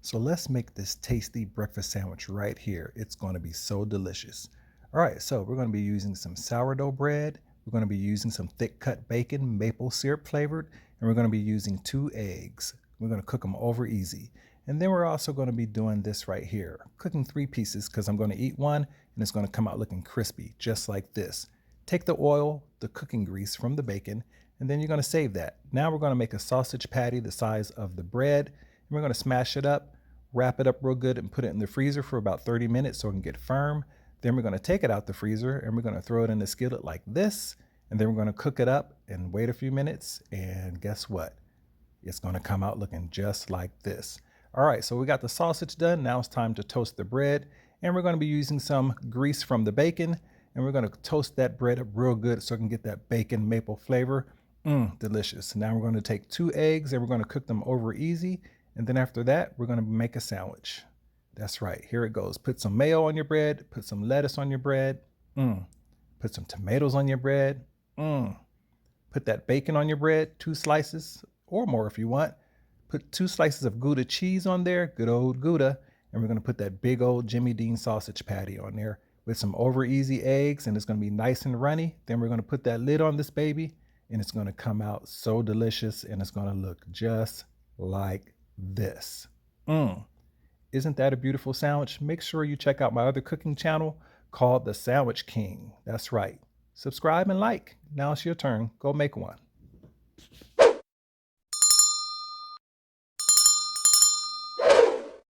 So let's make this tasty breakfast sandwich right here. It's going to be so delicious. All right, so we're going to be using some sourdough bread. We're going to be using some thick cut bacon, maple syrup flavored, and we're going to be using 2 eggs. We're going to cook them over easy. And then we're also going to be doing this right here, cooking 3 pieces because I'm going to eat one and it's going to come out looking crispy, just like this. Take the oil, the cooking grease from the bacon, and then you're going to save that. Now we're going to make a sausage patty the size of the bread, and we're going to smash it up, wrap it up real good, and put it in the freezer for about 30 minutes so it can get firm. Then we're going to take it out the freezer and we're going to throw it in the skillet like this, and then we're going to cook it up and wait a few minutes, and guess what? It's going to come out looking just like this. All right, so we got the sausage done. Now it's time to toast the bread, and we're going to be using some grease from the bacon, and we're going to toast that bread up real good so it can get that bacon maple flavor. Delicious. Now we're going to take 2 eggs and we're going to cook them over easy, and then after that, we're going to make a sandwich. That's right. Here it goes. Put some mayo on your bread, put some lettuce on your bread, put some tomatoes on your bread, put that bacon on your bread, 2 slices or more if you want. Put 2 slices of Gouda cheese on there, good old Gouda, and we're going to put that big old Jimmy Dean sausage patty on there with some over easy eggs, and it's going to be nice and runny. Then we're going to put that lid on this baby, and it's going to come out so delicious, and it's going to look just like this. Isn't that a beautiful sandwich? Make sure you check out my other cooking channel called The Sandwich King. That's right. Subscribe and like. Now it's your turn. Go make one.